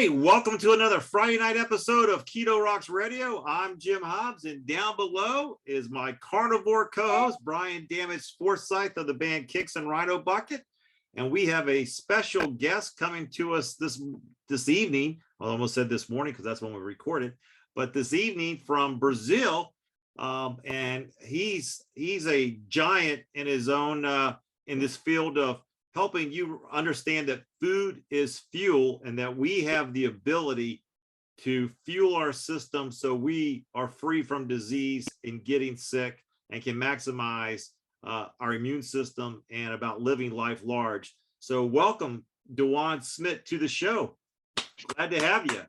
right, welcome to another Friday night episode of Keto Rocks Radio. I'm Jim Hobbs, and down below is my carnivore co-host, Brian Damage Forsythe of the band Kix and Rhino Bucket. And we have a special guest coming to us this evening. I almost said this morning because that's when we recorded, but this evening from Brazil. And he's a giant in his own in this field of helping you understand that food is fuel and that we have the ability to fuel our system so we are free from disease and getting sick and can maximize our immune system and about living life large. So welcome, Dewan Smit, to the show. Glad to have you.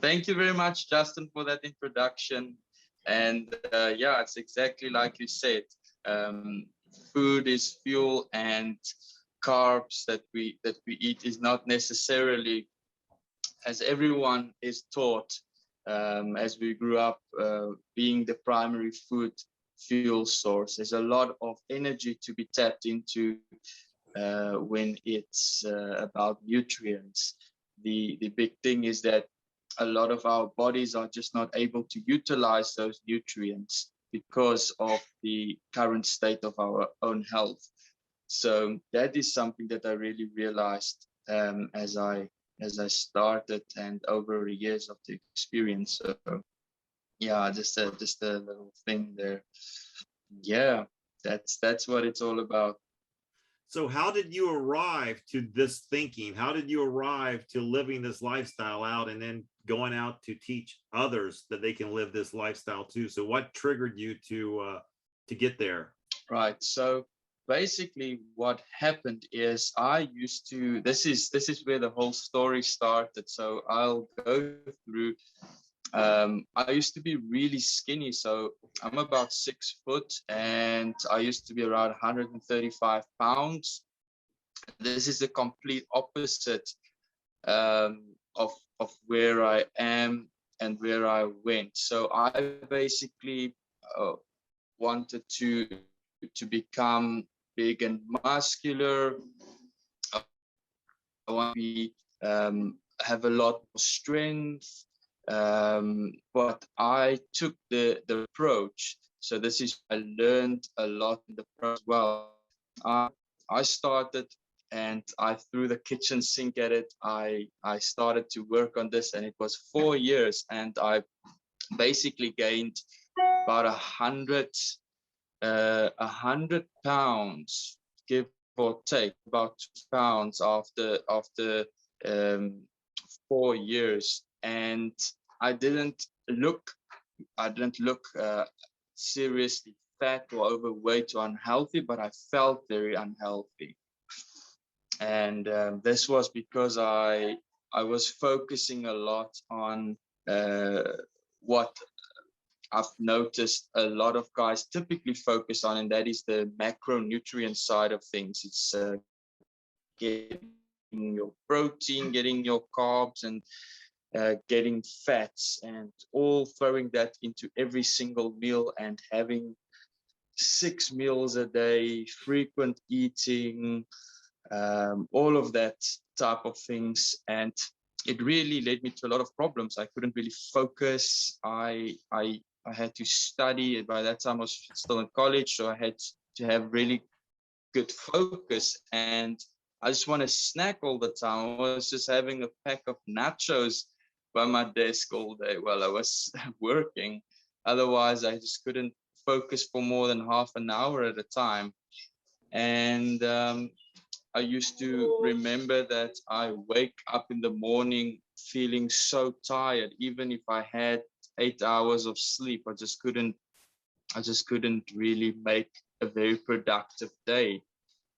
Thank you very much, Justin, for that introduction. And yeah, it's exactly like you said. Food is fuel, and carbs that we eat is not necessarily, as everyone is taught as we grew up, being the primary food fuel source. There's a lot of energy to be tapped into when it's about nutrients. The big thing is that a lot of our bodies are just not able to utilize those nutrients because of the current state of our own health. So that is something that I really realized as I started and over the years of the experience. So yeah, just a little thing there. Yeah, that's what it's all about. So how did you arrive to this thinking? How did you arrive to living this lifestyle out and then going out to teach others that they can live this lifestyle too? So what triggered you to get there? Right. So basically what happened is I used to, this is where the whole story started. So I'll go through, I used to be really skinny. So I'm about 6 foot and I used to be around 135 pounds. This is the complete opposite of where I am and where I went. So I basically wanted to become big and muscular. I want to be, have a lot of strength. But I took the approach. So this is, I learned a lot in the approach as well. I started and I threw the kitchen sink at it. I started to work on this, and it was 4 years, and I basically gained about 100 pounds, give or take, about 2 pounds after 4 years. And I didn't look seriously fat or overweight or unhealthy, but I felt very unhealthy. And this was because I was focusing a lot on what I've noticed a lot of guys typically focus on, and that is the macronutrient side of things. It's getting your protein, getting your carbs, and getting fats, and all throwing that into every single meal and having 6 meals a day, frequent eating, all of that type of things. And it really led me to a lot of problems. I couldn't really focus. I had to study. By that time I was still in college, so I had to have really good focus, and I just want to snack all the time. I was just having a pack of nachos by my desk all day while I was working. Otherwise, I just couldn't focus for more than half an hour at a time. And I used to remember that I wake up in the morning feeling so tired. Even if I had 8 hours of sleep, I just couldn't really make a very productive day.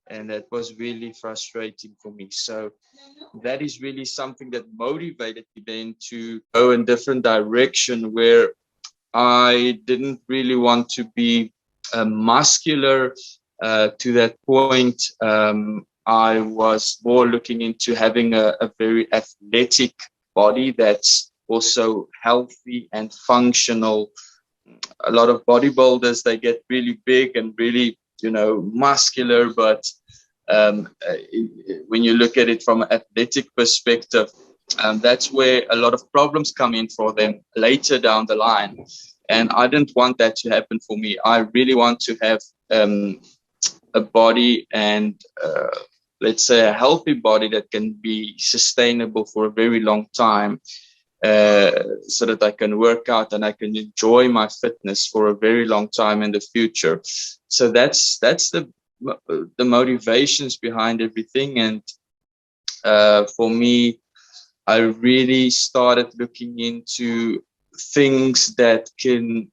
And that was really frustrating for me. So that is really something that motivated me then to go in different direction, where I didn't really want to be muscular to that point. I was more looking into having a very athletic body that's also healthy and functional. A lot of bodybuilders, they get really big and really, muscular, but when you look at it from an athletic perspective, That's where a lot of problems come in for them later down the line. And I didn't want that to happen for me. I really want to have a body and let's say a healthy body that can be sustainable for a very long time, so that I can work out and I can enjoy my fitness for a very long time in the future. So that's the motivations behind everything. And for me, I really started looking into things that can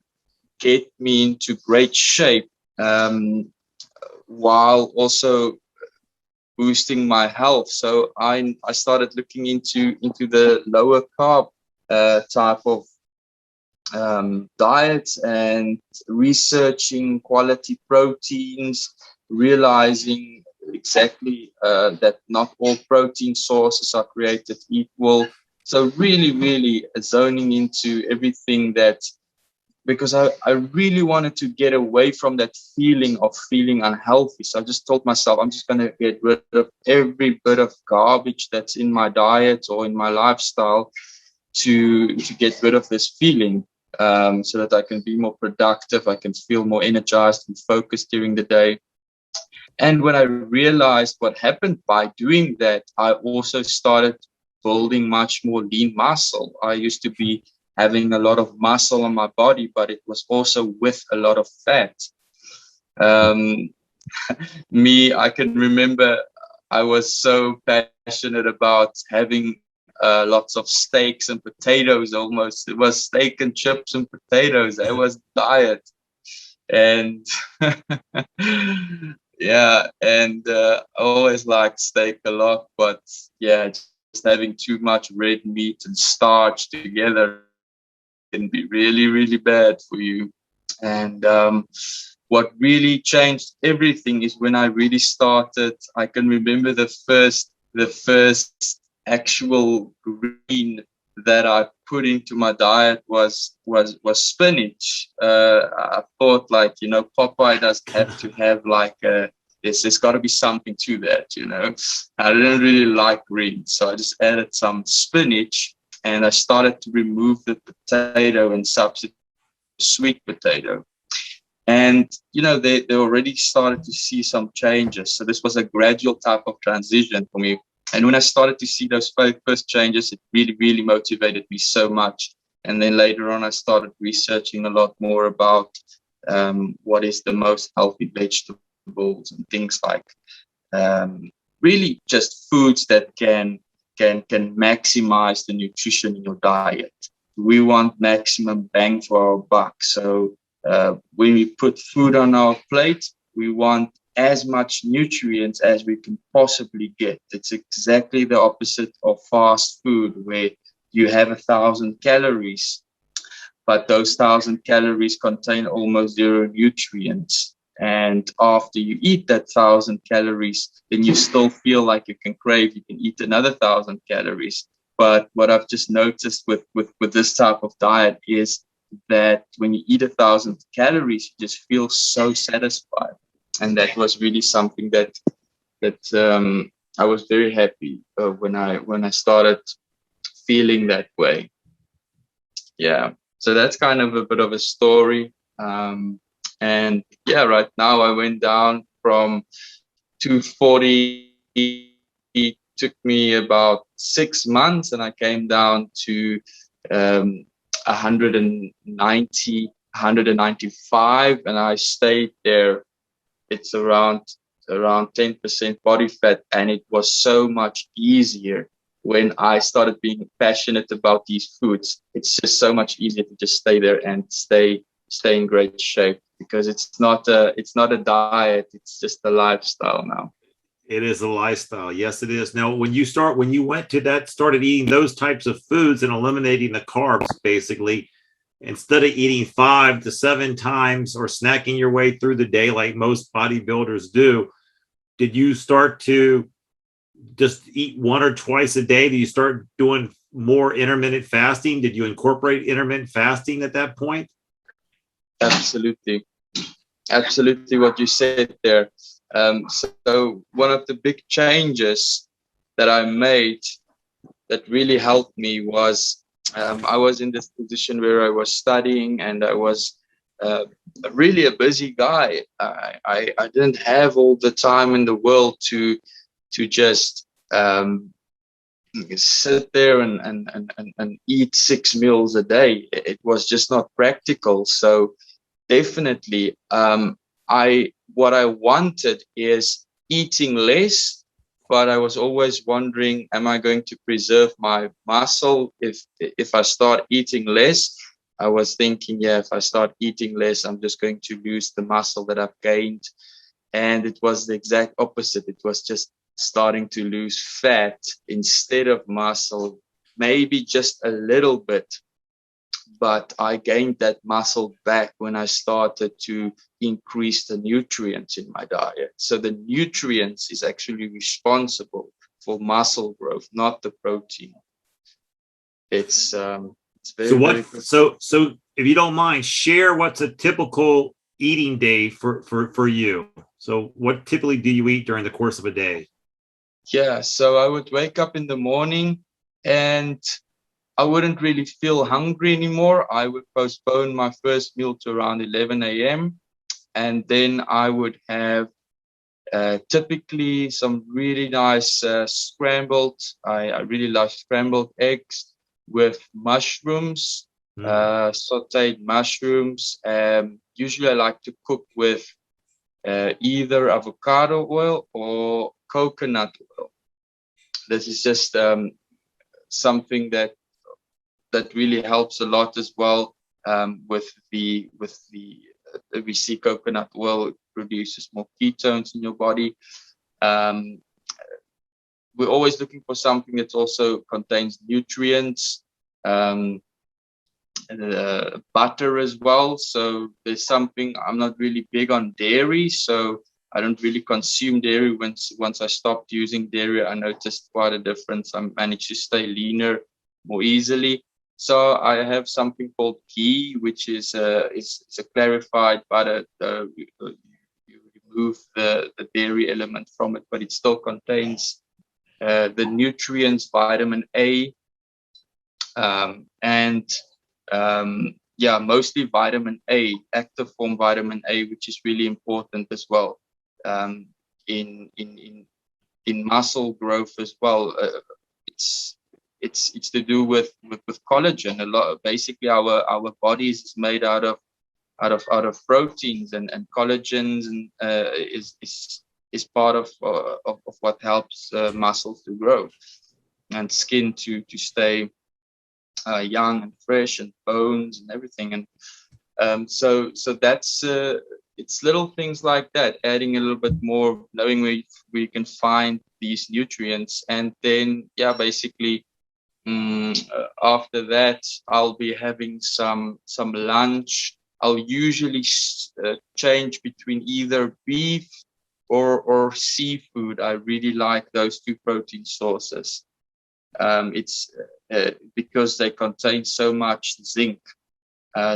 get me into great shape, while also boosting my health. So I started looking into the lower carb type of diets, and researching quality proteins, realizing exactly that not all protein sources are created equal. So really zoning into everything, that because I really wanted to get away from that feeling of feeling unhealthy. So I just told myself, I'm just going to get rid of every bit of garbage that's in my diet or in my lifestyle to get rid of this feeling, so that I can be more productive, I can feel more energized and focused during the day. And when I realized what happened by doing that, I also started building much more lean muscle. I used to be having a lot of muscle on my body, but it was also with a lot of fat. I can remember I was so passionate about having lots of steaks and potatoes. Almost, it was steak and chips and potatoes. It was diet. And yeah, and I always liked steak a lot, but yeah, just having too much red meat and starch together can be really bad for you. And what really changed everything is when I really started. I can remember the first actual green that I put into my diet was spinach. I thought, like, Popeye doesn't have to have like there's got to be something to that, I didn't really like greens, so I just added some spinach, and I started to remove the potato and substitute sweet potato. And they already started to see some changes. So this was a gradual type of transition for me. And when I started to see those first changes, it really motivated me so much. And then later on, I started researching a lot more about what is the most healthy vegetables and things like really just foods that can maximize the nutrition in your diet. We want maximum bang for our buck. So when we put food on our plate, we want as much nutrients as we can possibly get. It's exactly the opposite of fast food, where you have 1,000 calories, but those 1,000 calories contain almost zero nutrients. And after you eat that 1,000 calories, then you still feel like you can crave, you can eat another 1,000 calories. But what I've just noticed with this type of diet is that when you eat 1,000 calories, you just feel so satisfied. And that was really something that I was very happy when I started feeling that way. Yeah, so that's kind of a bit of a story. And yeah, right now I went down from 240. It took me about 6 months, and I came down to 190, 195, and I stayed there. It's around 10% body fat, and it was so much easier when I started being passionate about these foods. It's just so much easier to just stay there and stay in great shape, because it's not a diet, it's just a lifestyle now. It is a lifestyle. Yes, it is. Now, when you started eating those types of foods and eliminating the carbs, basically, instead of eating 5 to 7 times or snacking your way through the day like most bodybuilders do, did you start to just eat 1 or twice a day? Did you start doing more intermittent fasting? Did you incorporate intermittent fasting at that point? Absolutely what you said there. So one of the big changes that I made that really helped me was I was in this position where I was studying, and I was really a busy guy. I didn't have all the time in the world to just sit there and eat 6 meals a day. It was just not practical. So definitely, what I wanted is eating less, but I was always wondering, am I going to preserve my muscle if I start eating less? I was thinking, yeah, if I start eating less, I'm just going to lose the muscle that I've gained. And it was the exact opposite. It was just starting to lose fat instead of muscle, maybe just a little bit. But I gained that muscle back when I started to increase the nutrients in my diet. So the nutrients is actually responsible for muscle growth, not the protein. It's very, very good. So if you don't mind, share what's a typical eating day for you. So what typically do you eat during the course of a day? Yeah, so I would wake up in the morning and I wouldn't really feel hungry anymore. I would postpone my first meal to around 11 a.m. And then I would have typically some really nice scrambled. I really love scrambled eggs with mushrooms, sauteed mushrooms. Usually I like to cook with either avocado oil or coconut oil. This is just something that really helps a lot as well. We see coconut oil produces more ketones in your body. We're always looking for something that also contains nutrients. Butter as well. So there's something, I'm not really big on dairy, so I don't really consume dairy. Once I stopped using dairy, I noticed quite a difference. I managed to stay leaner more easily. So I have something called ghee, which is a clarified butter. You remove the dairy element from it, but it still contains the nutrients, vitamin A, mostly vitamin A, active form vitamin A, which is really important as well in muscle growth as well. It's to do with collagen. A lot. Basically, our bodies is made out of proteins and collagens, and is part of what helps muscles to grow and skin to stay young and fresh, and bones and everything. And so that's it's little things like that, adding a little bit more, knowing where we can find these nutrients. And then basically after that I'll be having some lunch. I'll usually change between either beef or seafood. I really like those two protein sources. It's because they contain so much zinc.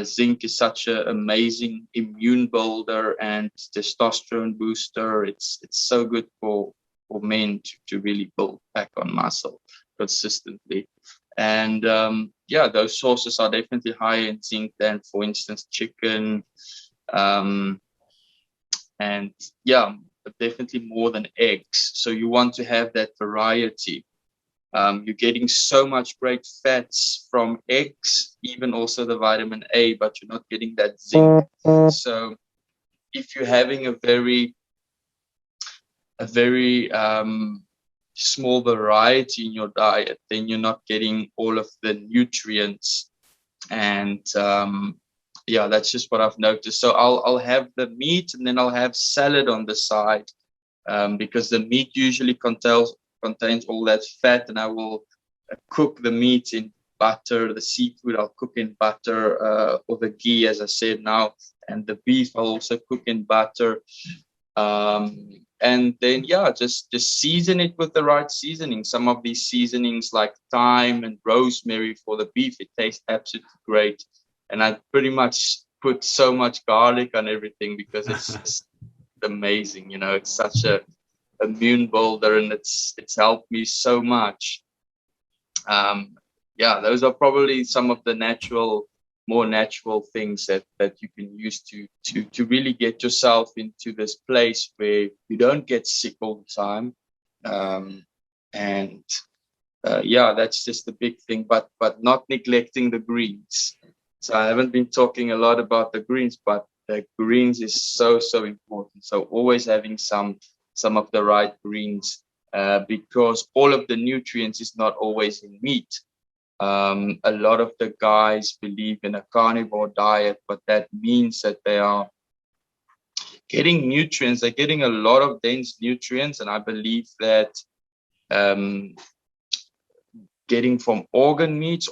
Zinc is such an amazing immune builder and testosterone booster. It's so good for men to really build back on muscle consistently. And those sources are definitely higher in zinc than, for instance, chicken. And definitely more than eggs. So you want to have that variety. You're getting so much great fats from eggs, even also the vitamin A, but you're not getting that zinc. So if you're having a very small variety in your diet, then you're not getting all of the nutrients. And that's just what I've noticed. So I'll have the meat, and then I'll have salad on the side, because the meat usually contains all that fat, and I will cook the meat in butter. The seafood I'll cook in butter, or the ghee, as I said now, and the beef I'll also cook in butter. And then just season it with the right seasoning. Some of these seasonings like thyme and rosemary for the beef, it tastes absolutely great. And I pretty much put so much garlic on everything because it's just amazing. It's such a immune builder, and it's helped me so much. Yeah, those are probably some of the more natural things that you can use to really get yourself into this place where you don't get sick all the time. And yeah, that's just the big thing, but not neglecting the greens. So I haven't been talking a lot about the greens, but the greens is so important. So always having some of the right greens, because all of the nutrients is not always in meat. A lot of the guys believe in a carnivore diet, but that means that they are getting nutrients. They're getting a lot of dense nutrients, and I believe that getting from organ meats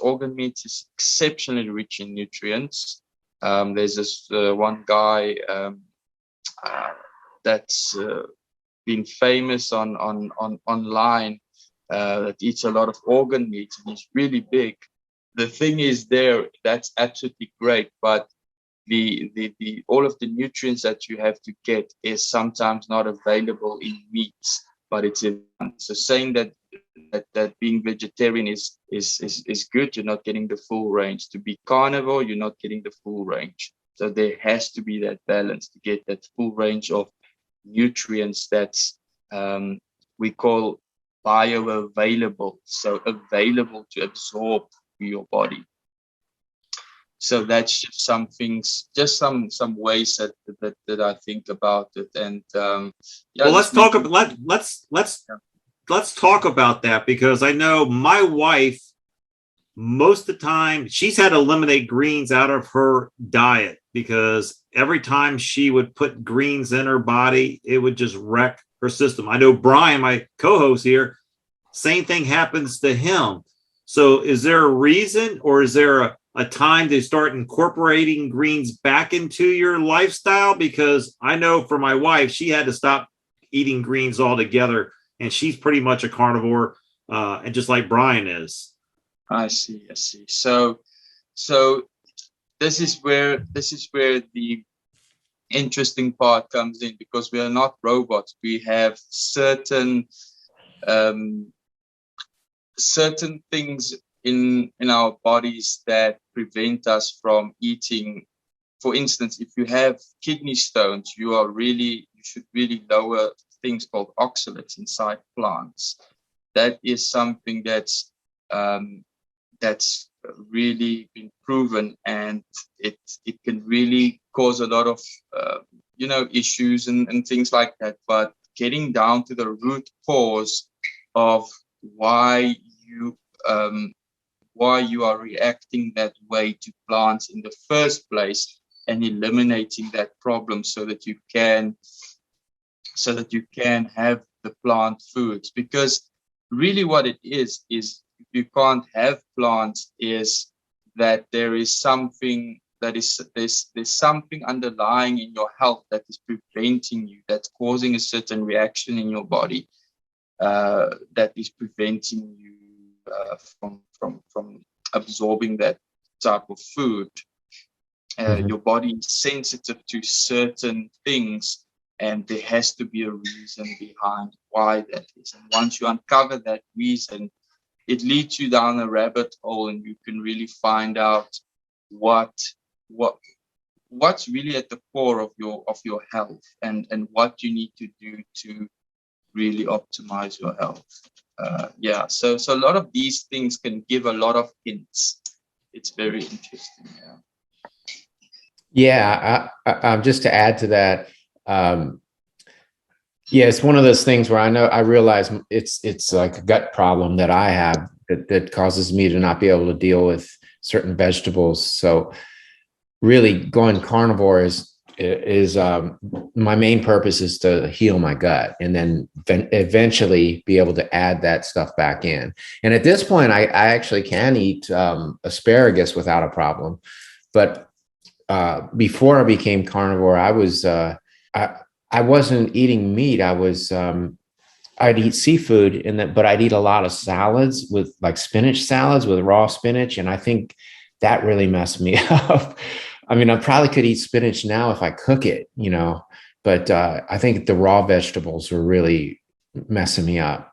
is exceptionally rich in nutrients. There's this one guy that's been famous on online that eats a lot of organ meats, and he's really big. The thing is that's absolutely great, but the all of the nutrients that you have to get is sometimes not available in meats, but it's in. So saying that being vegetarian is good, you're not getting the full range. To be carnivore, you're not getting the full range. So there has to be that balance to get that full range of nutrients that's we call bioavailable, so available to absorb your body. So that's just some things, just some ways that I think about it. And yeah, well, let's talk about that, because I know my wife, most of the time, she's had to eliminate greens out of her diet, because every time she would put greens in her body, it would just wreck her system. I know Brian, my co-host here, same thing happens to him. So is there a reason, or is there a time to start incorporating greens back into your lifestyle? Because I know for my wife, she had to stop eating greens altogether, and she's pretty much a carnivore, and just like Brian is. I see. So this is where the interesting part comes in, because we are not robots. We have certain things in our bodies that prevent us from eating. For instance, if you have kidney stones, you should really lower things called oxalates inside plants. That is something that's really been proven, and it can really cause a lot of issues and things like that. But getting down to the root cause of why you are reacting that way to plants in the first place, and eliminating that problem so that you can have the plant foods. Because really what it is if you can't have plants, is that there is something there's something underlying in your health that is preventing you, that's causing a certain reaction in your body, that is preventing you from absorbing that type of food. Your body is sensitive to certain things, and there has to be a reason behind why that is. And once you uncover that reason, it leads you down a rabbit hole, and you can really find out what's really at the core of your health, and what you need to do to really optimize your health. So a lot of these things can give a lot of hints. It's very interesting. Yeah, just to add to that, it's one of those things where I realize it's like a gut problem that I have that causes me to not be able to deal with certain vegetables. So really going carnivore is my main purpose is to heal my gut, and then eventually be able to add that stuff back in. And at this point, I actually can eat asparagus without a problem. But before I became carnivore, I wasn't eating meat. I'd eat seafood, but I'd eat a lot of salads, with like spinach salads with raw spinach. And I think that really messed me up. I mean, I probably could eat spinach now if I cook it, but I think the raw vegetables were really messing me up.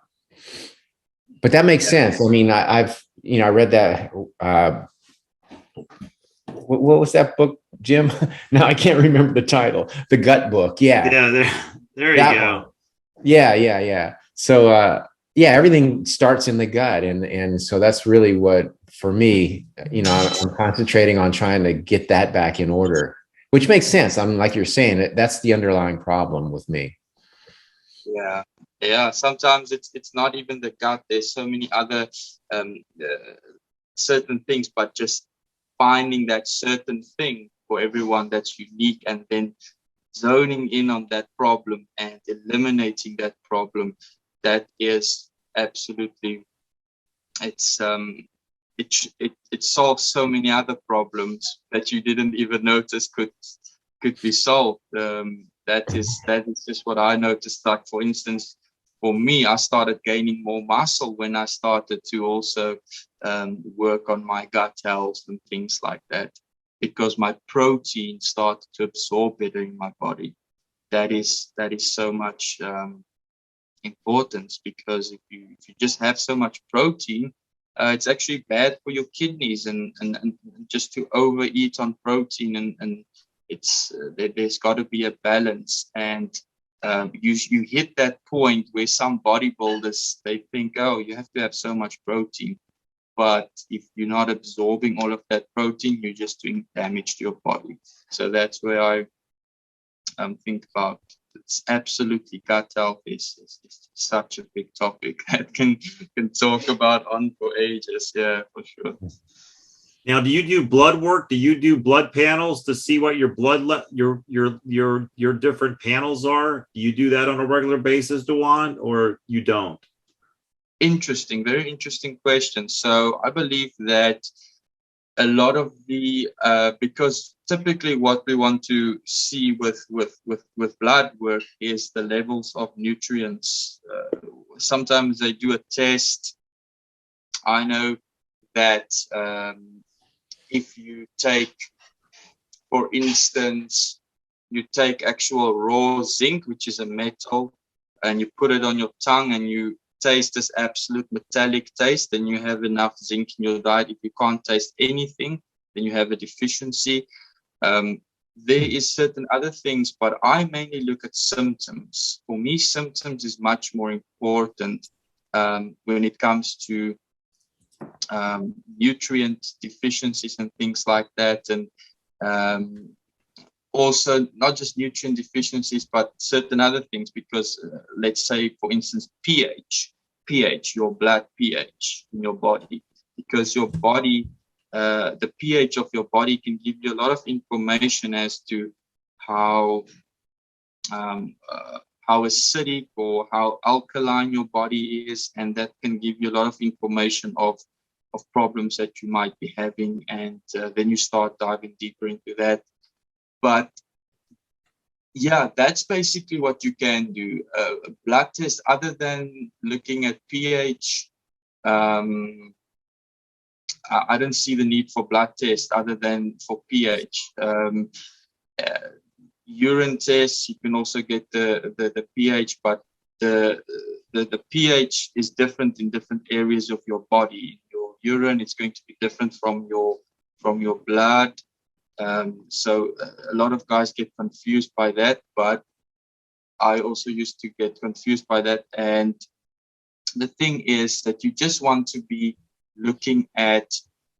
But that makes sense. I mean, I've I read that. What was that book, Jim? Now I can't remember the title. The Gut Book. Yeah. There you That go. one. Yeah. So, everything starts in the gut. And so that's really what, for me, I'm concentrating on trying to get that back in order, which makes sense. I'm like you're saying, that's the underlying problem with me. Yeah. Sometimes it's not even the gut. There's so many other certain things, but just finding that certain thing for everyone that's unique, and then zoning in on that problem and eliminating that problem. That is absolutely, it solves so many other problems that you didn't even notice could be solved. That is just what I noticed. Like, for instance, for me, I started gaining more muscle when I started to also work on my gut health and things like that, because my protein started to absorb better in my body. That is so much importance, because if you just have so much protein, it's actually bad for your kidneys, and just to overeat on protein, and it's there's got to be a balance. And you hit that point where some bodybuilders, they think, oh, you have to have so much protein, but if you're not absorbing all of that protein, you're just doing damage to your body. So that's where I think about. It's absolutely, gut health is such a big topic that can talk about on for ages. Yeah, for sure. Now, do you do blood work? Do you do blood panels to see what your blood your different panels are? Do you do that on a regular basis, Dewan, or you don't? Interesting, very interesting question. So I believe that a lot of the because typically what we want to see with blood work is the levels of nutrients. Sometimes they do a test. I know that if you take, for instance, you take actual raw zinc, which is a metal, and you put it on your tongue and you taste this absolute metallic taste, then you have enough zinc in your diet. If you can't taste anything, then you have a deficiency. There is certain other things, but I mainly look at symptoms. For me, symptoms is much more important when it comes to nutrient deficiencies and things like that. And also not just nutrient deficiencies, but certain other things, because let's say, for instance, pH, your blood pH in your body, because your body, the pH of your body can give you a lot of information as to how acidic or how alkaline your body is, and that can give you a lot of information of problems that you might be having, and then you start diving deeper into that. But yeah, that's basically what you can do. Blood test, other than looking at pH, I don't see the need for blood test other than for pH. Urine tests, you can also get the pH, but the pH is different in different areas of your body. Your urine is going to be different from your blood. So a lot of guys get confused by that, but I also used to get confused by that. And the thing is that you just want to be looking at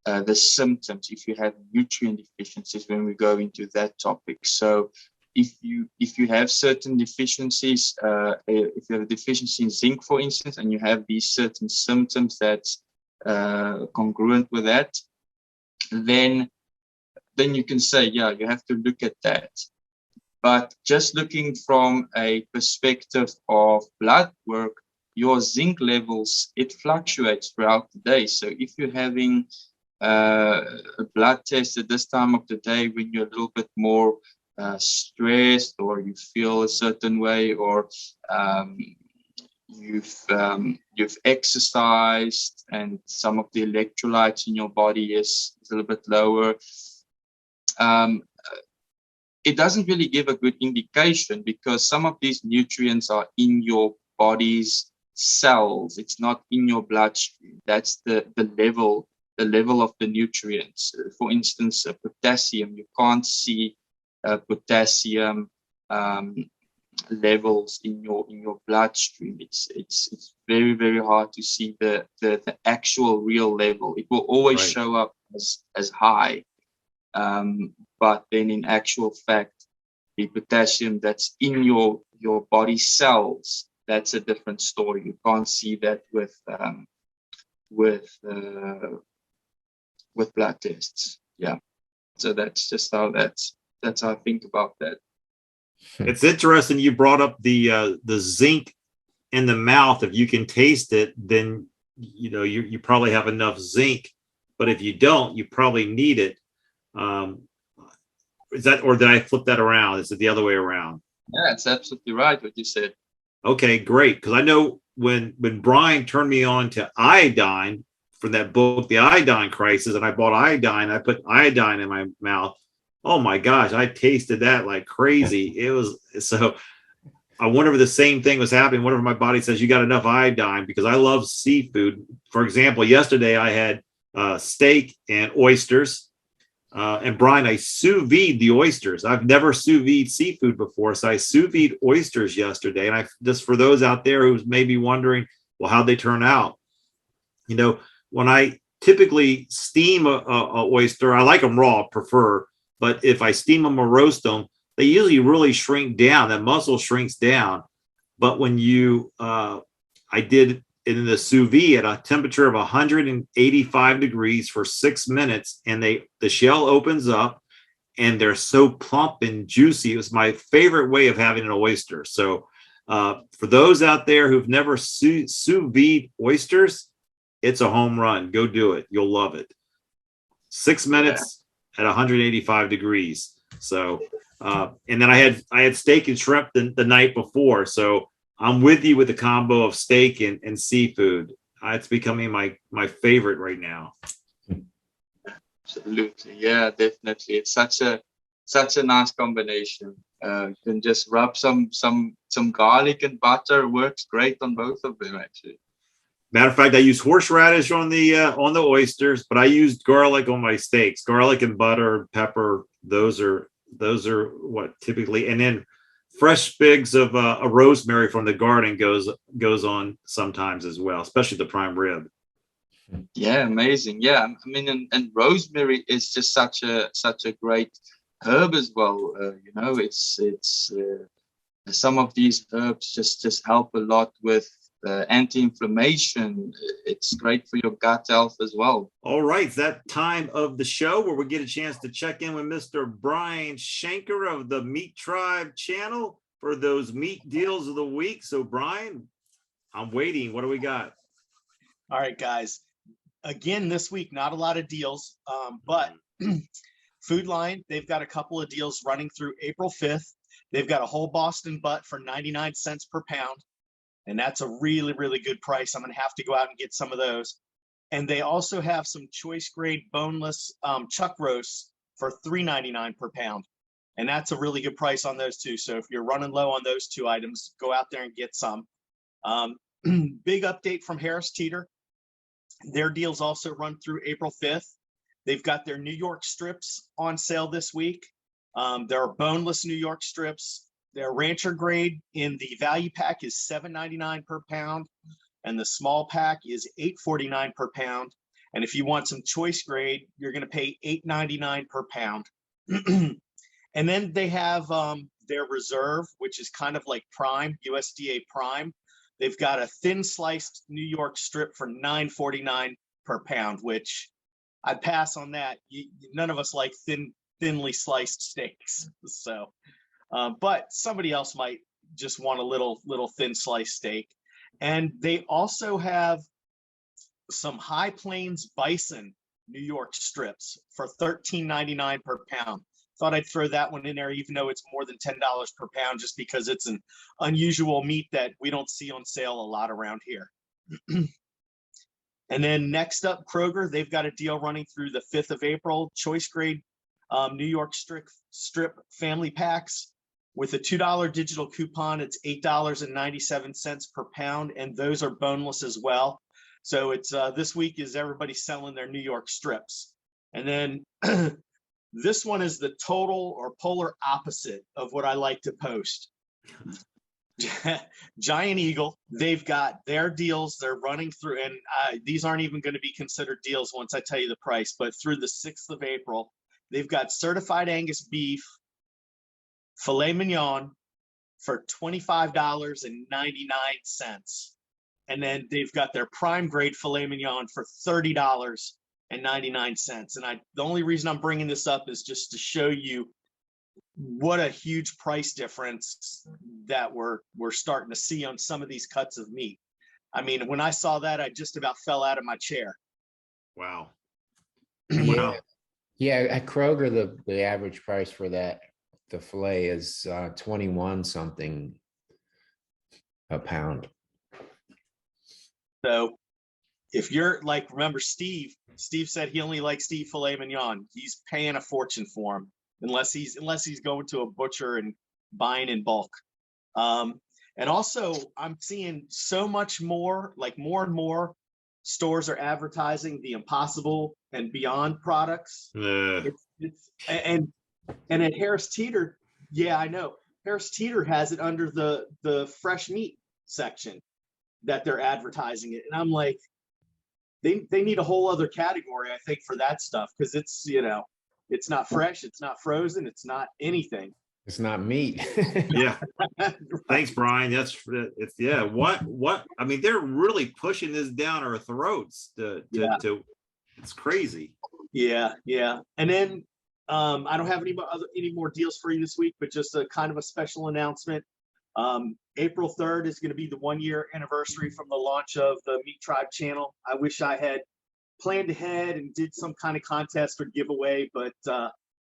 the symptoms if you have nutrient deficiencies when we go into that topic. So if you have certain deficiencies, if you have a deficiency in zinc, for instance, and you have these certain symptoms that's congruent with that, then you can say, yeah, you have to look at that. But just looking from a perspective of blood work, your zinc levels, it fluctuates throughout the day. So if you're having a blood test at this time of the day when you're a little bit more stressed, or you feel a certain way, or you've exercised and some of the electrolytes in your body is a little bit lower, it doesn't really give a good indication, because some of these nutrients are in your body's cells. It's not in your bloodstream. That's the level of the nutrients. For instance, potassium. You can't see potassium levels in your bloodstream. It's very, very hard to see the actual real level. It will always show up as high, but then in actual fact, the potassium that's in your body cells, that's a different story. You can't see that with blood tests. Yeah. So that's just how that's how I think about that. It's interesting you brought up the zinc in the mouth. If you can taste it, then you probably have enough zinc. But if you don't, you probably need it. Is that, or did I flip that around? Is it the other way around? Yeah, it's absolutely right what you said. Okay, great. Because I know when Brian turned me on to iodine from that book, The Iodine Crisis, and I bought iodine, I put iodine in my mouth. Oh my gosh, I tasted that like crazy. It was so. I wonder if the same thing was happening. Whenever my body says you got enough iodine, because I love seafood. For example, yesterday I had steak and oysters. And Brian, I sous vide the oysters. I've never sous vide seafood before, so I sous vide oysters yesterday. And I just, for those out there who may be wondering, well, how'd they turn out? When I typically steam a oyster, I like them raw, prefer. But if I steam them or roast them, they usually really shrink down. That muscle shrinks down. But when I did it in the sous vide at a temperature of 185 degrees for 6 minutes, and the shell opens up and they're so plump and juicy. It was my favorite way of having an oyster. So for those out there who've never sous vide oysters, it's a home run. Go do it. You'll love it. 6 minutes at 185 degrees. So, and then I had steak and shrimp the night before. So I'm with you with the combo of steak and seafood. It's becoming my favorite right now. Absolutely. Yeah, definitely. It's such a nice combination. You can just rub some garlic and butter. Works great on both of them, actually. Matter of fact, I use horseradish on the oysters, but I used garlic on my steaks. Garlic and butter, pepper. Those are what typically, and then fresh sprigs of a rosemary from the garden goes on sometimes as well, especially the prime rib. Yeah, amazing. Yeah, I mean, and rosemary is just such a great herb as well. It's some of these herbs just help a lot with anti-inflammation. It's great for your gut health as well. All right, it's that time of the show where we get a chance to check in with Mr. Brian Shanker of the Meat Tribe channel for those meat deals of the week. So Brian, I'm waiting. What do we got? All right, guys. Again, this week, not a lot of deals, but Food Line, they've got a couple of deals running through April 5th. They've got a whole Boston butt for 99 cents per pound. And that's a really, really good price. I'm going to have to go out and get some of those. And they also have some choice grade boneless chuck roasts for $3.99 per pound. And that's a really good price on those too. So if you're running low on those two items, go out there and get some. Big update from Harris Teeter. Their deals also run through April 5th. They've got their New York strips on sale this week. There are boneless New York strips. Their rancher grade in the value pack is $7.99 per pound, and the small pack is $8.49 per pound. And if you want some choice grade, you're going to pay $8.99 per pound. And then they have their reserve, which is kind of like Prime, USDA Prime. They've got a thin sliced New York strip for $9.49 per pound, which I'd pass on that. None of us like thinly sliced steaks. So. But somebody else might just want a little thin sliced steak. And they also have some High Plains bison New York strips for $13.99 per pound. Thought I'd throw that one in there, even though it's more than $10 per pound, just because it's an unusual meat that we don't see on sale a lot around here. And then next up, Kroger, they've got a deal running through the 5th of April, choice grade New York strip family packs With a $2 digital coupon, it's $8.97 per pound, and those are boneless as well. So it's this week is everybody selling their New York strips. And then this one is the total or polar opposite of what I like to post. Giant Eagle, they've got their deals they're running through, and these aren't even going to be considered deals once I tell you the price, but through the 6th of April, they've got certified Angus beef filet mignon for $25.99. And then they've got their prime grade filet mignon for $30.99. And the only reason I'm bringing this up is just to show you what a huge price difference that we're starting to see on some of these cuts of meat. I mean, when I saw that, I just about fell out of my chair. Wow. Yeah. Yeah. At Kroger, the average price for the filet is 21 something a pound. So if you're like, remember Steve said he only likes Steve filet mignon. He's paying a fortune for him unless he's going to a butcher and buying in bulk. And also I'm seeing so much more, like more and more stores are advertising the Impossible and Beyond products. And at Harris Teeter, yeah, I know. Harris Teeter has it under the fresh meat section that they're advertising it. And I'm like, they need a whole other category, I think, for that stuff, because it's, it's not fresh, it's not frozen, it's not anything. It's not meat. Yeah. Thanks, Brian. What I mean, they're really pushing this down our throats to it's crazy. Yeah. And then I don't have any more deals for you this week, but just a kind of a special announcement. April 3rd is going to be the 1-year anniversary from the launch of the Meat Tribe channel. I wish I had planned ahead and did some kind of contest or giveaway, but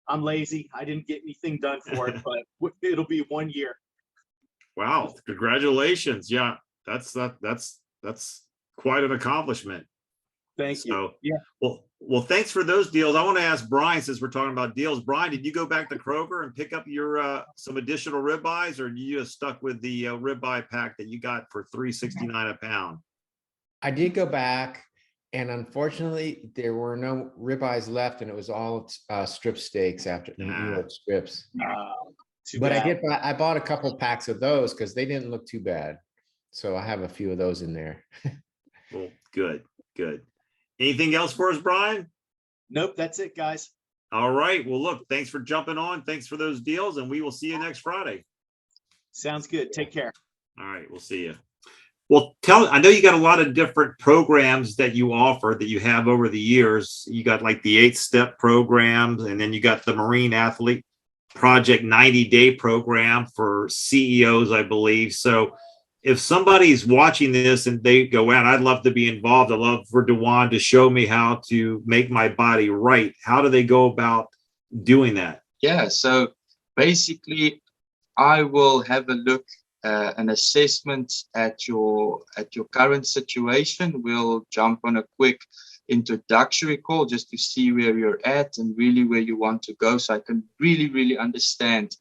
I'm lazy. I didn't get anything done for it, but it'll be 1 year. Wow. Congratulations. Yeah. That's quite an accomplishment. Thank you. Yeah. Well, thanks for those deals. I want to ask Brian, since we're talking about deals. Brian, did you go back to Kroger and pick up your some additional ribeyes, or you just stuck with the ribeye pack that you got for $3.69 a pound? I did go back, and unfortunately, there were no ribeyes left, and it was all strip steaks after New York strips. But I bought a couple packs of those because they didn't look too bad. So I have a few of those in there. Well, good. Anything else for us, Brian? Nope, that's it, guys. All right. Well, look, thanks for jumping on. Thanks for those deals, and we will see you next Friday. Sounds good. Take care. All right. We'll see you. Well, I know you got a lot of different programs that you offer that you have over the years. You got like the 8-step programs, and then you got the Marine Athlete Project 90-day program for CEOs, I believe. So if somebody's watching this and they go, wow, I'd love to be involved. I'd love for Dewan to show me how to make my body right. How do they go about doing that? Yeah, so basically I will have a look, an assessment at your current situation. We'll jump on a quick introductory call just to see where you're at and really where you want to go, so I can really understand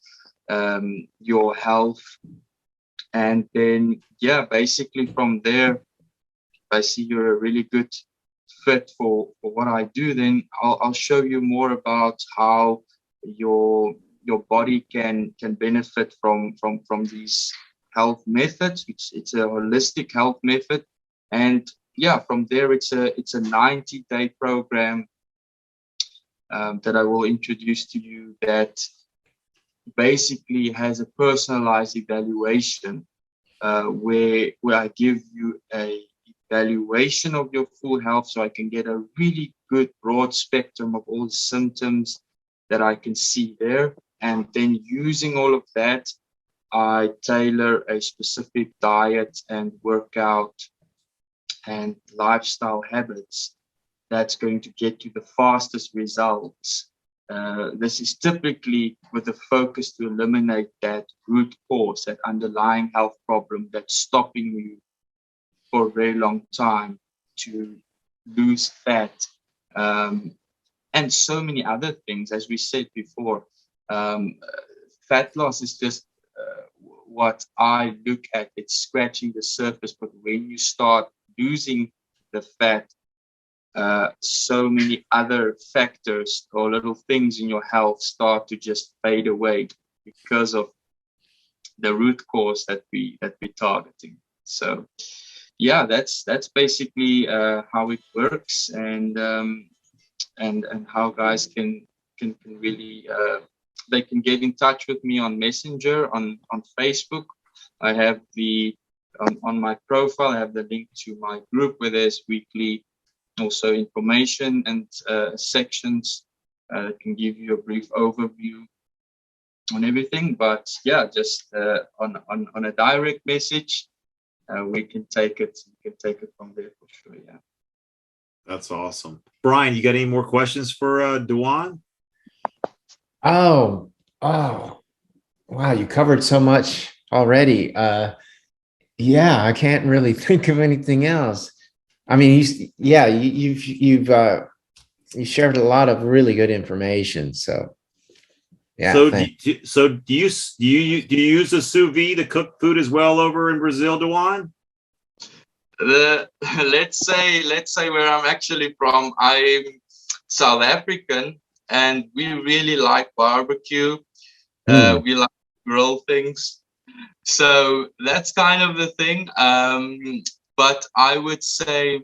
your health. And then, basically from there, if I see you're a really good fit for what I do, then I'll show you more about how your body can benefit from these health methods. It's a holistic health method. And from there, it's a 90-day program that I will introduce to you that basically has a personalized evaluation where I give you a evaluation of your full health, so I can get a really good broad spectrum of all the symptoms that I can see there. And then using all of that, I tailor a specific diet and workout and lifestyle habits that's going to get you the fastest results. This is typically with the focus to eliminate that root cause, that underlying health problem that's stopping you for a very long time to lose fat, and so many other things. As we said before, fat loss is just what I look at. It's scratching the surface, but when you start losing the fat, so many other factors or little things in your health start to just fade away because of the root cause that we're targeting. So yeah, that's basically how it works, and how guys can really they can get in touch with me on Messenger, on Facebook. I have on my profile, I have the link to my group where there's weekly also information and sections that can give you a brief overview on everything. But yeah, just on a direct message, we can take it from there for sure. Yeah, That's awesome. Brian, you got any more questions for Dewan? Oh, wow, you covered so much already. Yeah, I can't really think of anything else. I mean, you've shared a lot of really good information. So yeah. So do you use a sous vide to cook food as well over in Brazil, Dewan? Let's say where I'm actually from, I'm South African, and we really like barbecue. We like to grill things, so that's kind of the thing. But I would say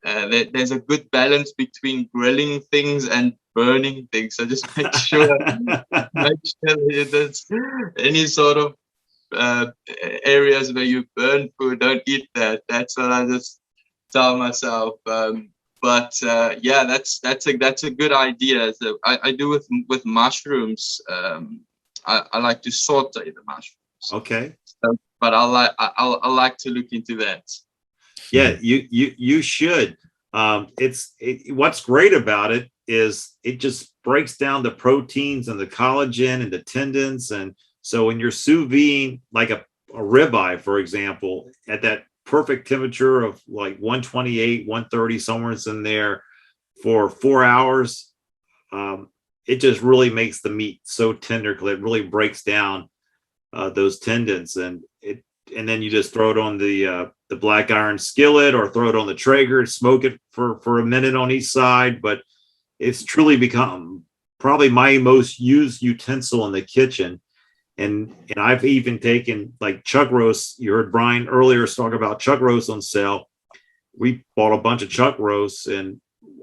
that there's a good balance between grilling things and burning things. So just make sure there's any sort of areas where you burn food, don't eat that. That's what I just tell myself. But yeah, that's a good idea. So I do with mushrooms. I like to saute the mushrooms. Okay. So, but I like to look into that. Yeah, you should. What's great about it is it just breaks down the proteins and the collagen and the tendons. And so when you're sous vide, like a ribeye, for example, at that perfect temperature of like 128, 130, somewhere in there for 4 hours, it just really makes the meat so tender because it really breaks down those tendons, and then you just throw it on the black iron skillet or throw it on the Traeger, smoke it for a minute on each side. But it's truly become probably my most used utensil in the kitchen. And I've even taken like chuck roasts. You heard Brian earlier talk about chuck roasts on sale. We bought a bunch of chuck roasts, and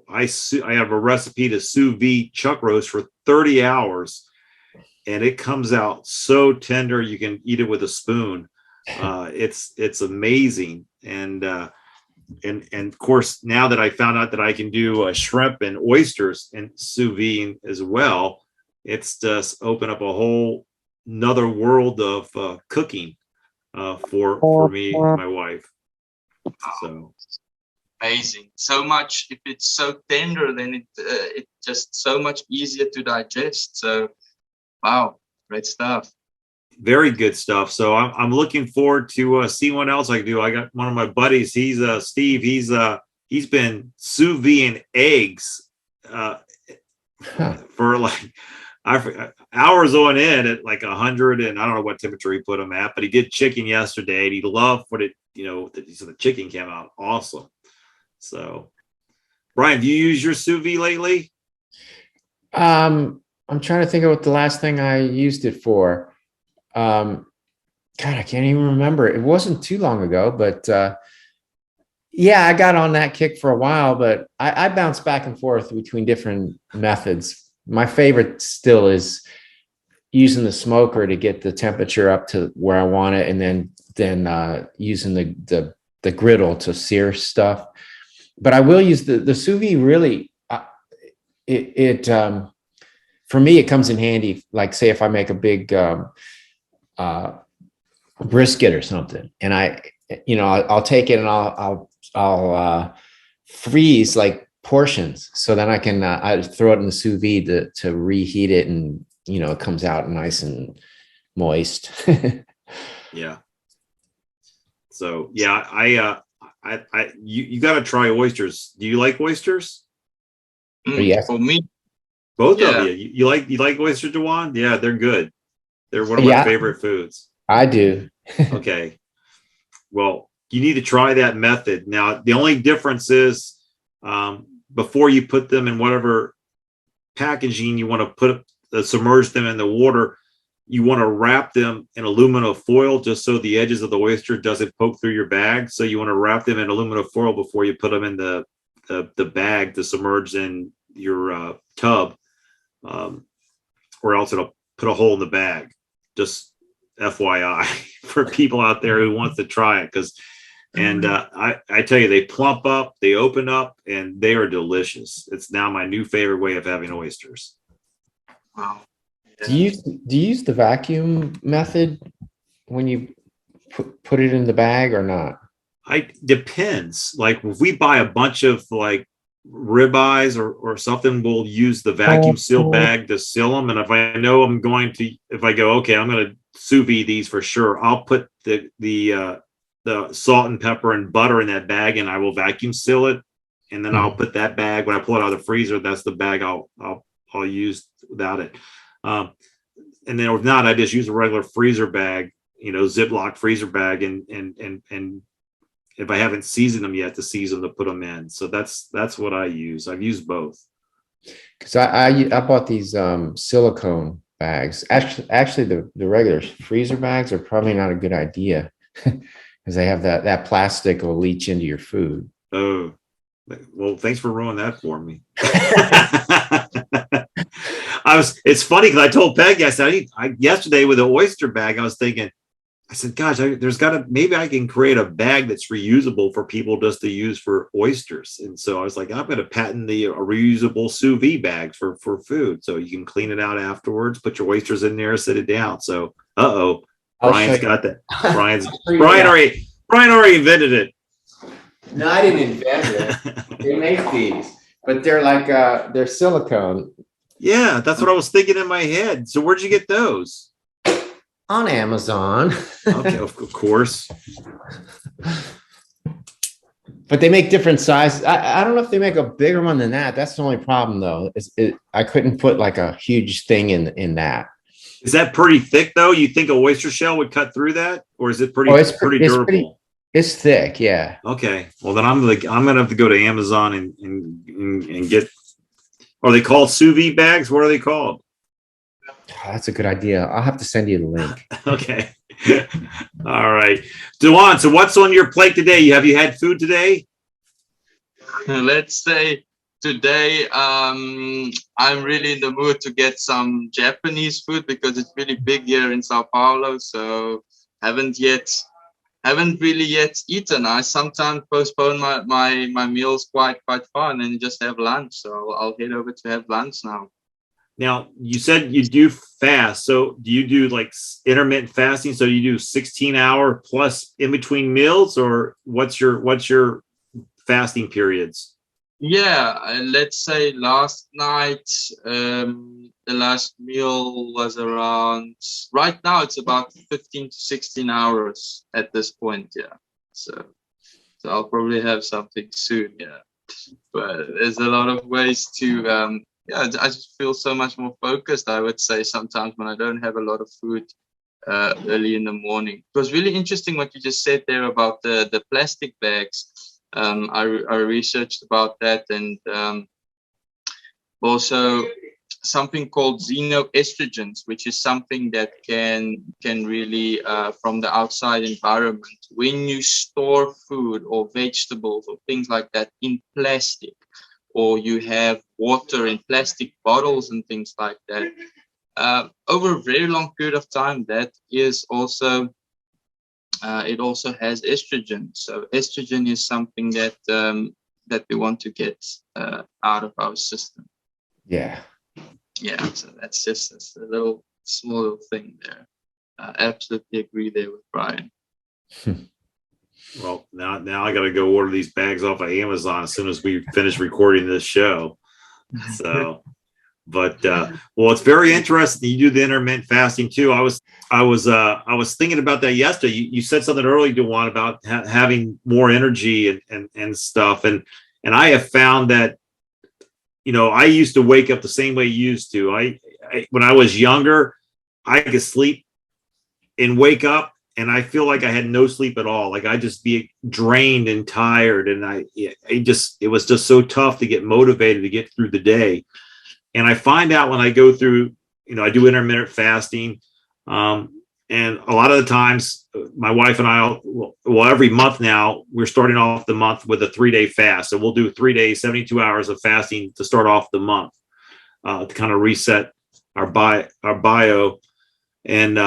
I have a recipe to sous vide chuck roast for 30 hours, and it comes out so tender you can eat it with a spoon. It's amazing. And of course, now that I found out that I can do shrimp and oysters and sous vide as well, it's just opened up a whole another world of cooking for me and my wife. So amazing. So much. If it's so tender, then it's just so much easier to digest. So wow, great stuff. Very good stuff. So I'm looking forward to see what else I can do. I got one of my buddies. He's Steve. He's been sous vide eggs for like hours on end at like 100, and I don't know what temperature he put them at, but he did chicken yesterday, and he loved what so the chicken came out awesome. So, Brian, do you use your sous vide lately? I'm trying to think of what the last thing I used it for. God, I can't even remember. It wasn't too long ago, but yeah, I got on that kick for a while, but I bounced back and forth between different methods. My favorite still is using the smoker to get the temperature up to where I want it, and then using the griddle to sear stuff. But I will use the sous vide. Really, for me, it comes in handy. Like, say if I make a big brisket or something, and I'll take it and I'll freeze like portions, so then I can I throw it in the sous vide to reheat it, and it comes out nice and moist. Yeah. So yeah, you got to try oysters. Do you like oysters? Yes. For me, Both of you. You like oysters, Dewan? Yeah, they're good. They're one of my Yeah. favorite foods. I do. Okay. Well, you need to try that method. Now, the only difference is before you put them in whatever packaging you want to submerge them in the water, you want to wrap them in aluminum foil just so the edges of the oyster doesn't poke through your bag. So you want to wrap them in aluminum foil before you put them in the bag to submerge in your tub, or else it'll put a hole in the bag. Just FYI for people out there who wants to try it, I tell you, they plump up, they open up, and they are delicious. It's now my new favorite way of having oysters. Wow. Do you use the vacuum method when you put it in the bag or not? Depends. Like if we buy a bunch of like ribeyes or something, we'll use the vacuum seal bag to seal them. And if I know if I go, okay, I'm going to sous vide these for sure, I'll put the salt and pepper and butter in that bag, and I will vacuum seal it. And then I'll put that bag, when I pull it out of the freezer, that's the bag I'll use without it. And then if not, I just use a regular freezer bag, Ziploc freezer bag, and if I haven't seasoned them yet, to season to put them in. So that's what I use. I've used both. Because I bought these silicone bags. Actually, the regular freezer bags are probably not a good idea because they have that plastic will leach into your food. Oh, well, thanks for ruining that for me. It's funny because I told Peg yesterday with the oyster bag, I was thinking, I said, gosh, maybe I can create a bag that's reusable for people just to use for oysters. And so I was like, I'm going to patent a reusable sous vide bag for food. So you can clean it out afterwards, put your oysters in there, sit it down. So, Brian's got that. Brian already invented it. No, I didn't invent it. They make these, but they're like, they're silicone. Yeah, that's what I was thinking in my head. So where'd you get those? On Amazon. Okay, of course. But they make different sizes. I don't know if they make a bigger one than that. That's the only problem, though. I couldn't put like a huge thing in that. Is that pretty thick, though? You think a oyster shell would cut through that, or is it pretty durable? It's thick, yeah. Okay. Well, then I'm gonna have to go to Amazon and get. Are they called sous vide bags? What are they called? Oh, that's a good idea. I'll have to send you the link. Okay. All right. Dewan, so what's on your plate today? Have you had food today? Let's say today I'm really in the mood to get some Japanese food because it's really big here in Sao Paulo. So haven't really yet eaten. I sometimes postpone my meals quite far and then just have lunch. So I'll head over to have lunch now. Now, you said you do fast. So do you do like intermittent fasting? So you do 16-hour plus in between meals, or what's your fasting periods? Yeah, let's say last night, the last meal was around, right now it's about 15 to 16 hours at this point. Yeah. So I'll probably have something soon. Yeah. But there's a lot of ways to, I just feel so much more focused, I would say, sometimes when I don't have a lot of food early in the morning. It was really interesting what you just said there about the plastic bags. I researched about that, and also something called xenoestrogens, which is something that can really, from the outside environment, when you store food or vegetables or things like that in plastic, or you have water in plastic bottles and things like that, over a very long period of time, that is also, it also has estrogen. So estrogen is something that we want to get out of our system. Yeah. Yeah, so that's just a small little thing there. Absolutely agree there with Brian. Well, now I got to go order these bags off of Amazon as soon as we finish recording this show. So, but well, it's very interesting. You do the intermittent fasting too. I was thinking about that yesterday. You said something earlier, Dewan, about having more energy and stuff. And I have found that, I used to wake up the same way you used to. I when I was younger, I could sleep and wake up and I feel like I had no sleep at all. Like I just be drained and tired. And it was just so tough to get motivated to get through the day. And I find out when I go through, I do intermittent fasting. And a lot of the times my wife and I, every month now, we're starting off the month with a 3-day fast. So we'll do 3 days, 72 hours of fasting to start off the month, to kind of reset our bio. And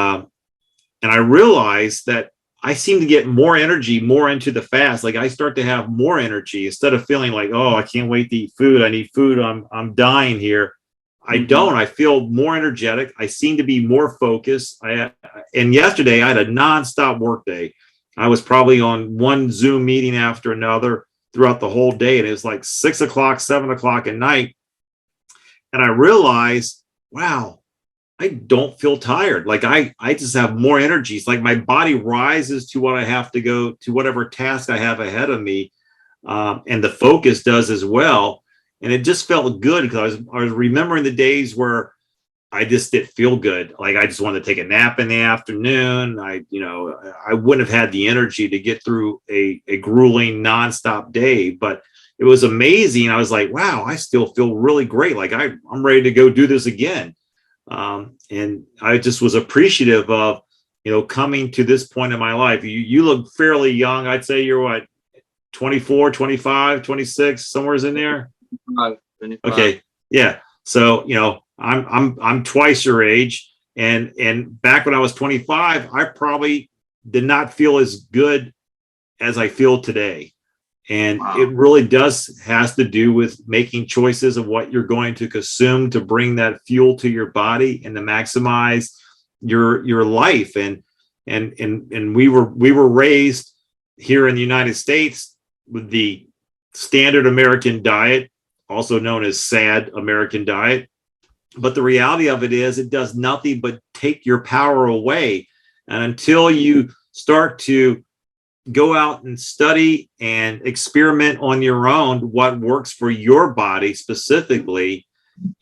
I realized that I seem to get more energy, more into the fast. Like I start to have more energy instead of feeling like, oh, I can't wait to eat food. I need food. I'm dying here. I don't. I feel more energetic. I seem to be more focused. And yesterday I had a nonstop work day. I was probably on one Zoom meeting after another throughout the whole day. And it was like 6 o'clock, 7 o'clock at night. And I realized, wow, I don't feel tired. Like I just have more energy. It's like my body rises to what I have to go to, whatever task I have ahead of me. And the focus does as well. And it just felt good because I was remembering the days where I just didn't feel good. Like I just wanted to take a nap in the afternoon. I wouldn't have had the energy to get through a grueling nonstop day, but it was amazing. I was like, wow, I still feel really great. Like I'm ready to go do this again. And I just was appreciative of, coming to this point in my life. You look fairly young. I'd say you're what, 24, 25, 26, somewhere's in there. 25. Okay. Yeah. So, I'm twice your age. And back when I was 25, I probably did not feel as good as I feel today. And it really has to do with making choices of what you're going to consume to bring that fuel to your body and to maximize your life. And we were raised here in the United States with the standard American diet, also known as SAD American diet. But the reality of it is it does nothing but take your power away. And until you start to go out and study and experiment on your own what works for your body specifically,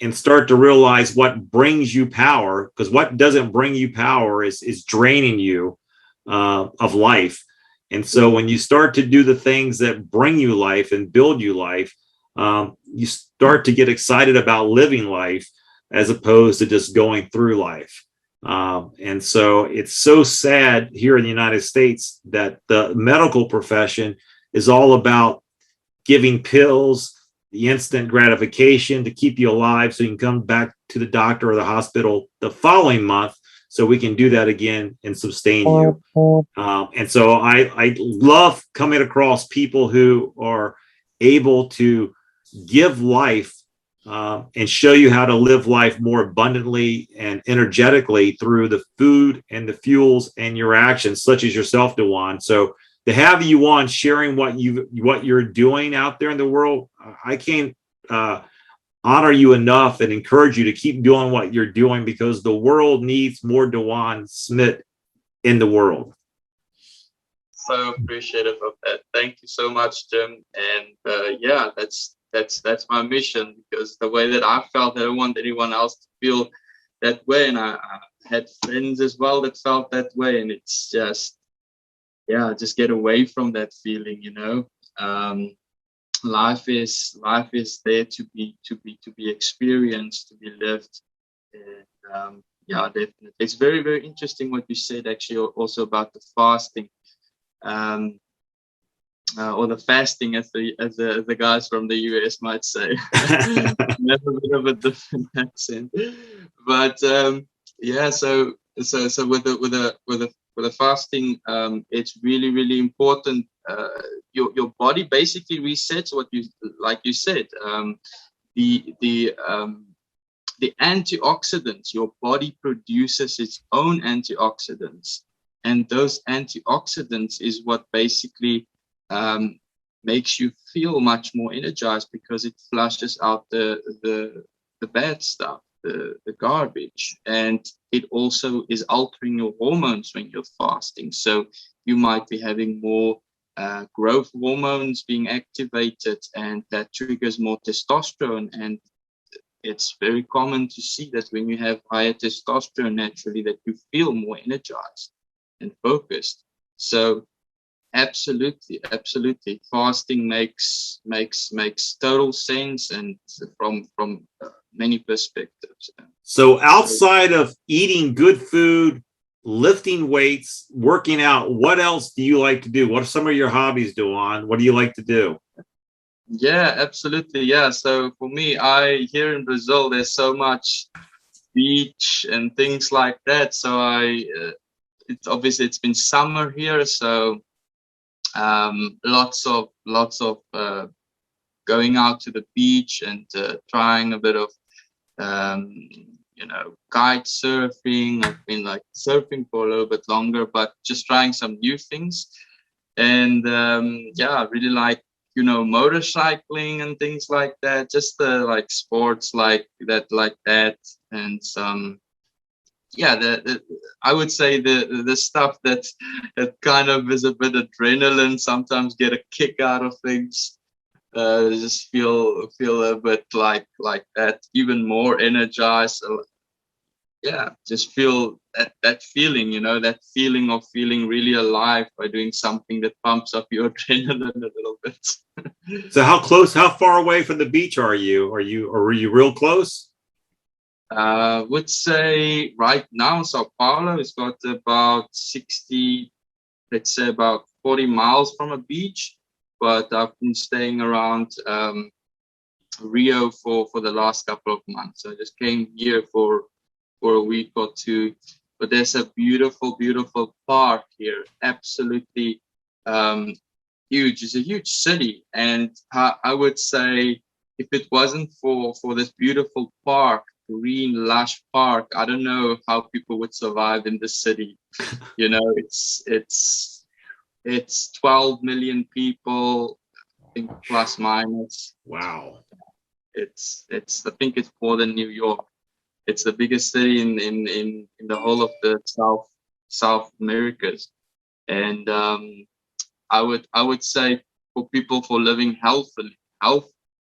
and start to realize what brings you power, because what doesn't bring you power is draining you of life. And so when you start to do the things that bring you life and build you life, you start to get excited about living life as opposed to just going through life. And so it's so sad here in the United States that the medical profession is all about giving pills, the instant gratification to keep you alive so you can come back to the doctor or the hospital the following month so we can do that again and sustain you. And so I love coming across people who are able to give life and show you how to live life more abundantly and energetically through the food and the fuels and your actions, such as yourself, Dewan. So to have you on sharing what you're doing out there in the world, I can't honor you enough and encourage you to keep doing what you're doing, because the world needs more Dewan Smit in the world. So appreciative of that. Thank you so much, Jim. And that's my mission, because the way that I felt, I don't want anyone else to feel that way. And I had friends as well that felt that way. And it's just get away from that feeling, Life is there to be experienced, to be lived. And definitely. It's very, very interesting what you said actually also about the fasting. Or the fasting, as the guys from the US might say. Never a bit of a different accent, but so with the fasting, it's really, really important. Your body basically resets what you said. The antioxidants, your body produces its own antioxidants, and those antioxidants is what basically makes you feel much more energized, because it flushes out the bad stuff, the garbage, and it also is altering your hormones when you're fasting. So you might be having more growth hormones being activated, and that triggers more testosterone, and it's very common to see that when you have higher testosterone naturally, that you feel more energized and focused. So absolutely, fasting makes total sense, and from many perspectives. So outside of eating good food, lifting weights, working out, what else do you like to do? What are some of your hobbies, Dewan? What do you like to do? Yeah, absolutely. Yeah. So for me, here in Brazil, there's so much beach and things like that. So it's been summer here. So lots of going out to the beach and trying a bit of kite surfing. I've been like surfing for a little bit longer, but just trying some new things. And I really like motorcycling and things like that, just like sports like that and some I would say the stuff that kind of is a bit adrenaline, sometimes get a kick out of things, just feel a bit like that, even more energized. Just feel that feeling, that feeling of feeling really alive by doing something that pumps up your adrenaline a little bit. So how far away from the beach are you? Were you real close? Would say right now, Sao Paulo has got about 60, let's say about 40 miles from a beach, but I've been staying around Rio for the last couple of months. I just came here for a week or two, but there's a beautiful park here, absolutely huge. It's a huge city, and I would say if it wasn't for this beautiful park, green lush park, I don't know how people would survive in the city. It's 12 million people, I think, plus minus. Wow. It's I think it's more than New York. It's the biggest city in the whole of the South Americas, and I would say for people for living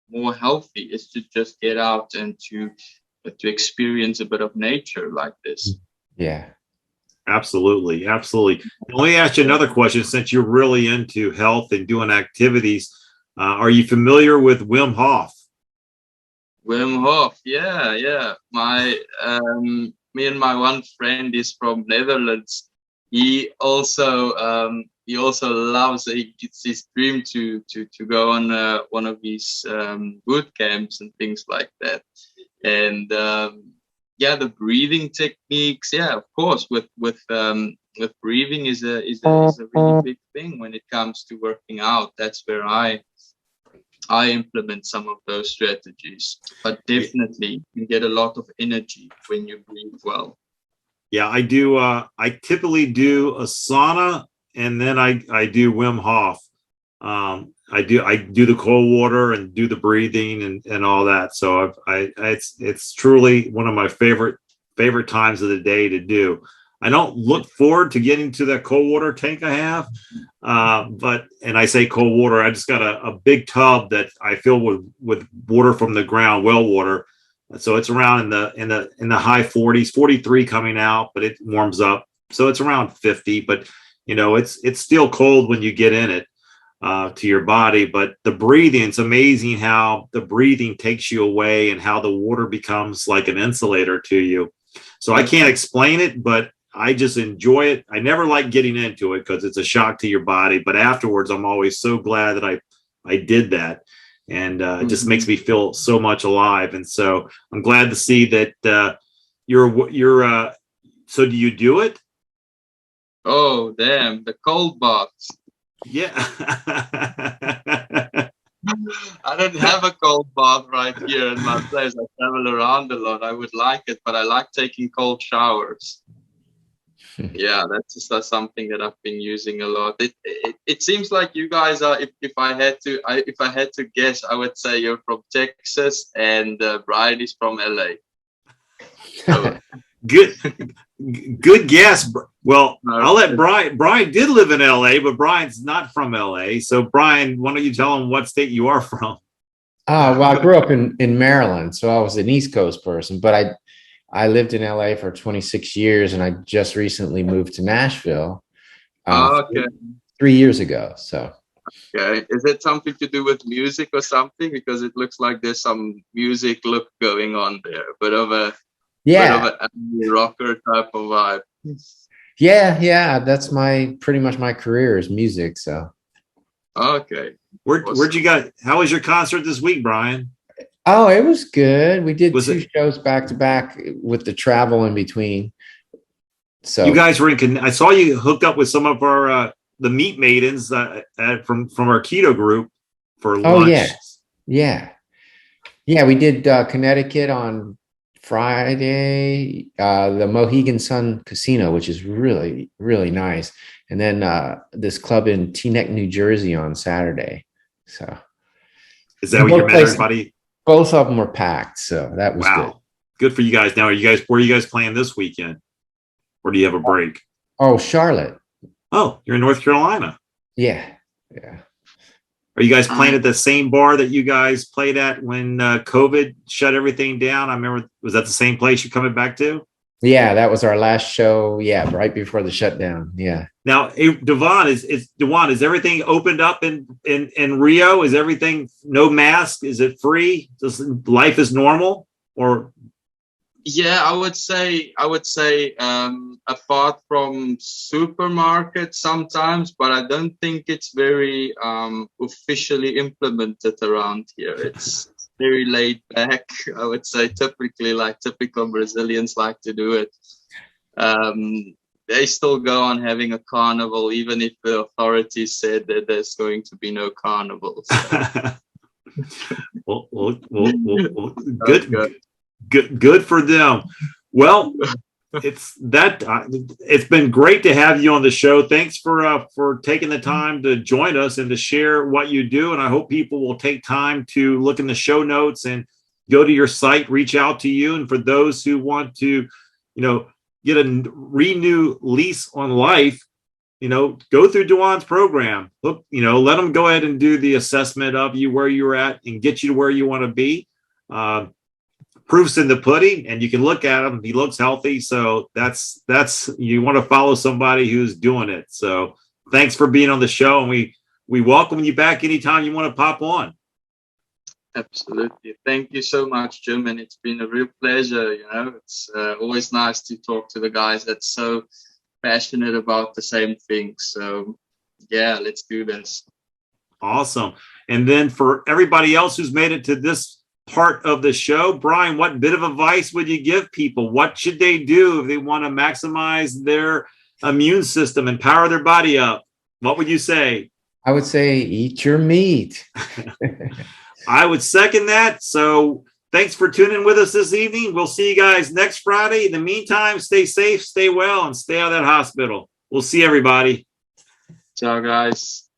more healthy is to just get out and to experience a bit of nature like this. Yeah, absolutely. Let me ask you another question. Since you're really into health and doing activities, are you familiar with Wim Hof? Wim Hof, yeah. Me and my one friend is from Netherlands. He also loves. It's his dream to go on one of these boot camps and things like that. And the breathing techniques. Yeah, of course. With breathing is a really big thing when it comes to working out. That's where I implement some of those strategies, but definitely you get a lot of energy when you breathe well. Yeah, I do. I typically do a sauna, and then I do Wim Hof. I do the cold water and do the breathing and all that. So it's truly one of my favorite times of the day to do. I don't look forward to getting to that cold water tank I have, and I say cold water, I just got a big tub that I fill with water from the ground, well water. So it's around in the high 40s, 43 coming out, but it warms up. So it's around 50, but it's still cold when you get in it to your body. But the breathing, it's amazing how the breathing takes you away and how the water becomes like an insulator to you. So I can't explain it, but I just enjoy it. I never like getting into it because it's a shock to your body, but afterwards I'm always so glad that I did that. And it just makes me feel so much alive. And so I'm glad to see that you're so do you do it? Oh, damn, the cold baths. Yeah. I don't have a cold bath right here in my place. I travel around a lot. I would like it, but I like taking cold showers. Yeah, that's something that I've been using a lot. It seems like you guys are. If I had to guess, I would say you're from Texas and Brian is from LA. So, good guess. Well, I'll let Brian. Brian did live in LA, but Brian's not from LA. So Brian, why don't you tell him what state you are from? Well, I grew up in Maryland, so I was an East Coast person, but I lived in LA for 26 years and I just recently moved to Nashville Okay. 3 years ago. So Okay. Is it something to do with music or something? Because it looks like there's some music look going on there. Bit of a rocker type of vibe. Yeah. That's pretty much my career is music. So Okay. Where'd you guys? How was your concert this week, Brian? oh, it was good. We did Was two shows back to back with the travel in between. So You guys were I saw you hooked up with some of our the meat maidens from our keto group for lunch. Yeah. We did Connecticut on Friday, the Mohegan Sun Casino, which is really, really nice. And then this club in Teaneck, New Jersey on Saturday. So is that where you met everybody? Both of them were packed. So that was good. Good for you guys. Now, where are you guys playing this weekend? Or do you have a break? Oh, Charlotte. Oh, you're in North Carolina. Yeah. Are you guys playing at the same bar that you guys played at when COVID shut everything down? I remember, was that the same place you're coming back to? Yeah, that was our last show. Yeah, right before the shutdown. Yeah. Now, Dewan, is everything opened up in Rio? Is everything no mask? Is it free? Life is normal? Or yeah, I would say apart from supermarkets sometimes, but I don't think it's very officially implemented around here. It's very laid back. I would say typical Brazilians like to do it. They still go on having a carnival, even if the authorities said that there's going to be no carnival. So. well, good for them. Well, it's been great to have you on the show. Thanks for taking the time to join us and to share what you do. And I hope people will take time to look in the show notes and go to your site, reach out to you. And for those who want to, get a renew lease on life, go through Dewan's program. Look, let them go ahead and do the assessment of you, where you're at, and get you to where you want to be. Proof's in the pudding, and you can look at him. He looks healthy. So that's you want to follow somebody who's doing it. So thanks for being on the show. And we welcome you back anytime you want to pop on. Absolutely. Thank you so much, Jim. And it's been a real pleasure. It's always nice to talk to the guys that's so passionate about the same thing. So yeah, let's do this. Awesome. And then for everybody else who's made it to this part of the show, Brian, what bit of advice would you give people? What should they do if they want to maximize their immune system and power their body up? What would you say? I would say eat your meat. I would second that. So thanks for tuning with us this evening. We'll see you guys next Friday. In the meantime, stay safe, stay well, and stay out of that hospital. We'll see everybody. Ciao, guys.